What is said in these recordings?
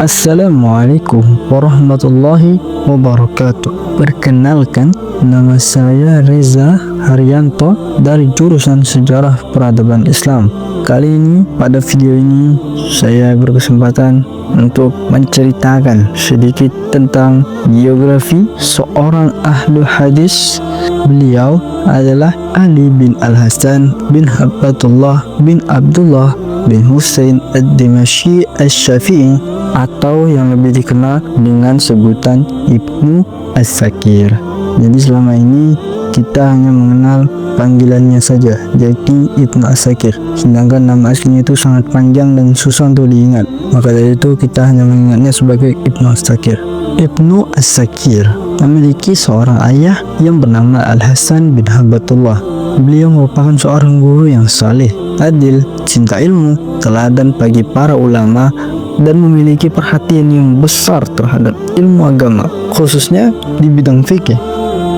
Assalamualaikum warahmatullahi wabarakatuh. Perkenalkan, nama saya Reza Haryanto dari jurusan Sejarah Peradaban Islam. Kali ini, pada video ini, saya berkesempatan untuk menceritakan sedikit tentang biografi seorang ahli hadis. Beliau adalah Ali bin Al-Hasan bin Habbatullah bin Abdullah bin Husain ad-Dimashqi asy-Syafi'i, atau yang lebih dikenal dengan sebutan Ibnu As-Sakir. Jadi selama ini kita hanya mengenal panggilannya saja, yaitu Ibnu As-Sakir. Sedangkan nama aslinya itu sangat panjang dan susah untuk diingat. Maka dari itu kita hanya mengingatnya sebagai Ibnu As-Sakir. Ibnu As-Sakir memiliki seorang ayah yang bernama Al-Hasan bin Habbatullah. Beliau merupakan seorang guru yang saleh, adil, cinta ilmu, teladan bagi para ulama, dan memiliki perhatian yang besar terhadap ilmu agama, khususnya di bidang fikih.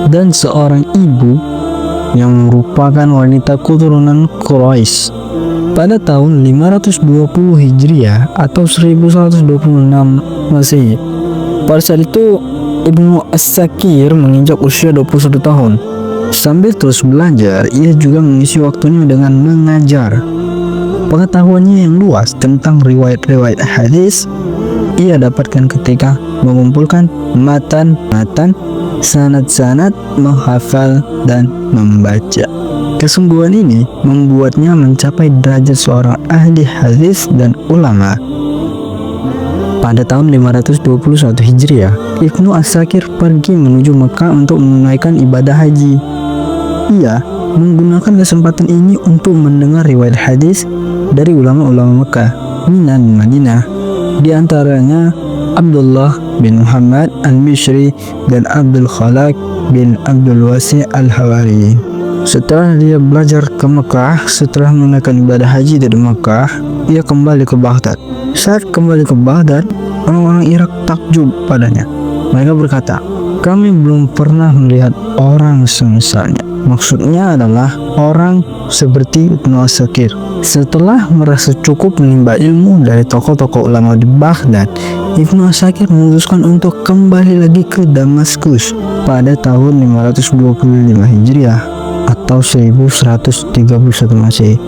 Dan seorang ibu yang merupakan wanita keturunan Quraisy. Pada tahun 520 Hijriah atau 1126 Masehi. Pada saat itu Ibnu As-Sakir menginjak usia 21 tahun. Sambil terus belajar, ia juga mengisi waktunya dengan mengajar. Pengetahuannya yang luas tentang riwayat-riwayat hadis ia dapatkan ketika mengumpulkan matan-matan, sanad-sanad, menghafal, dan membaca. Kesungguhan ini membuatnya mencapai derajat seorang ahli hadis dan ulama. Pada tahun 521 Hijriah, Ibnu As-Sakir pergi menuju Mekah untuk menunaikan ibadah haji. Ia menggunakan kesempatan ini untuk mendengar riwayat hadis dari ulama-ulama Mekah, Mina dan Madinah. Di antaranya Abdullah bin Muhammad al-Bishri dan Abdul Khalaq bin Abdul Wasi al-Hawari. Setelah dia belajar ke Mekah, setelah menunaikan ibadah haji dari Mekah, ia kembali ke Baghdad. Saat kembali ke Baghdad, orang-orang Irak takjub padanya. Mereka berkata, "Kami belum pernah melihat orang semisalnya." Maksudnya adalah orang seperti Ibnu As-Sakir. Setelah merasa cukup menimba ilmu dari tokoh-tokoh ulama di Baghdad, Ibnu As-Sakir memutuskan untuk kembali lagi ke Damaskus pada tahun 525 Hijriah atau 1131 Masehi.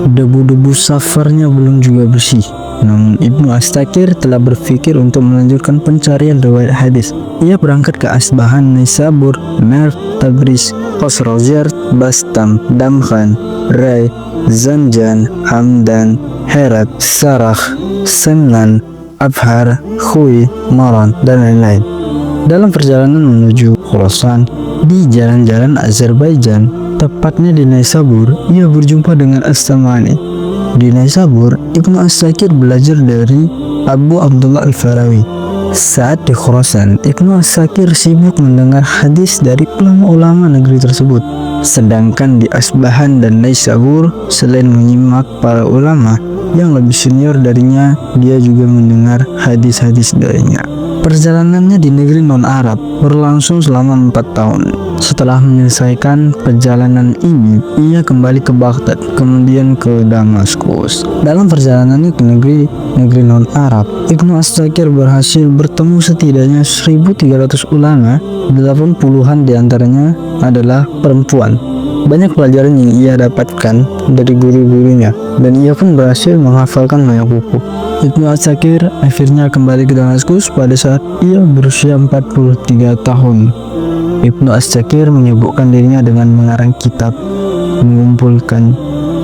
Debu-debu safarnya belum juga bersih. Namun Ibnu As-Sakir telah berpikir untuk melanjutkan pencarian riwayat hadis. Ia berangkat ke Asbahan, Naisabur, Merv, Tabriz, Qasr, Bastam, Damghan, Ray, Zanjan, Hamdan, Herat, Sarakh, Semnan, Abhar, Khui, Maran, dan lain-lain. Dalam perjalanan menuju Khurasan, di jalan-jalan Azerbaijan, tepatnya di Naisabur, ia berjumpa dengan As-Samani. Di Naisabur, Ibnu As-Sakir belajar dari Abu Abdullah Al-Farawi. Saat di Khurasan, Ibnu As-Sakir sibuk mendengar hadis dari ulama-ulama negeri tersebut. Sedangkan di Asbahan dan Naisabur, selain menyimak para ulama yang lebih senior darinya, dia juga mendengar hadis-hadis darinya. Perjalanannya di negeri non-Arab berlangsung selama 4 tahun. Setelah menyelesaikan perjalanan ini, ia kembali ke Baghdad, kemudian ke Damaskus. Dalam perjalanannya ke negeri non-Arab, Ibnu As-Sakir berhasil bertemu setidaknya 1.300 ulama, 80-an diantaranya adalah perempuan. Banyak pelajaran yang ia dapatkan dari guru-gurunya, dan ia pun berhasil menghafalkan banyak buku. Ibnu As-Sakir akhirnya kembali ke Damaskus pada saat ia berusia 43 tahun. Ibnu As-Sakir menyibukkan dirinya dengan mengarang kitab, mengumpulkan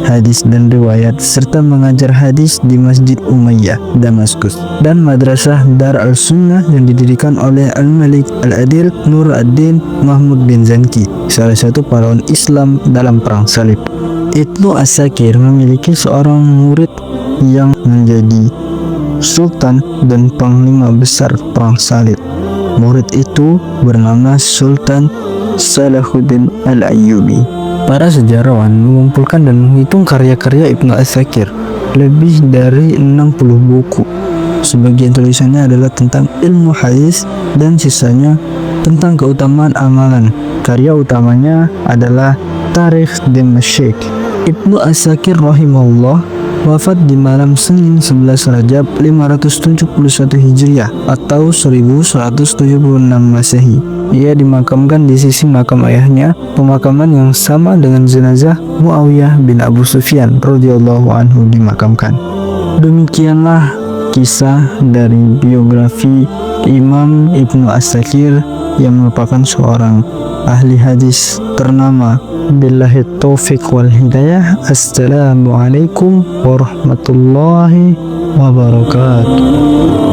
hadis dan riwayat, serta mengajar hadis di Masjid Umayyah, Damaskus, dan Madrasah Dar al-Sunnah yang didirikan oleh Al-Malik Al-Adil Nur ad-Din Mahmud bin Zanki, salah satu pahlawan Islam dalam Perang Salib. Ibnu As-Sakir memiliki seorang murid yang menjadi sultan dan panglima besar Perang Salib. Murid itu bernama Sultan Salahuddin Al-Ayyubi. Para sejarawan mengumpulkan dan menghitung karya-karya Ibnu As-Sakir, lebih dari 60 buku. Sebagian tulisannya adalah tentang ilmu hadis dan sisanya tentang keutamaan amalan. Karya utamanya adalah Tarikh Dimashq. Ibnu As-Sakir rahimahullah wafat di malam Senin 11 Rajab 571 Hijriah atau 1176 Masehi. Ia dimakamkan di sisi makam ayahnya, pemakaman yang sama dengan jenazah Muawiyah bin Abu Sufyan radhiyallahu anhu dimakamkan. Demikianlah kisah dari biografi Imam Ibnu As-Sakir yang merupakan seorang ahli hadis ternama. Billahi taufiq wal hidayah. Assalamualaikum warahmatullahi wabarakatuh.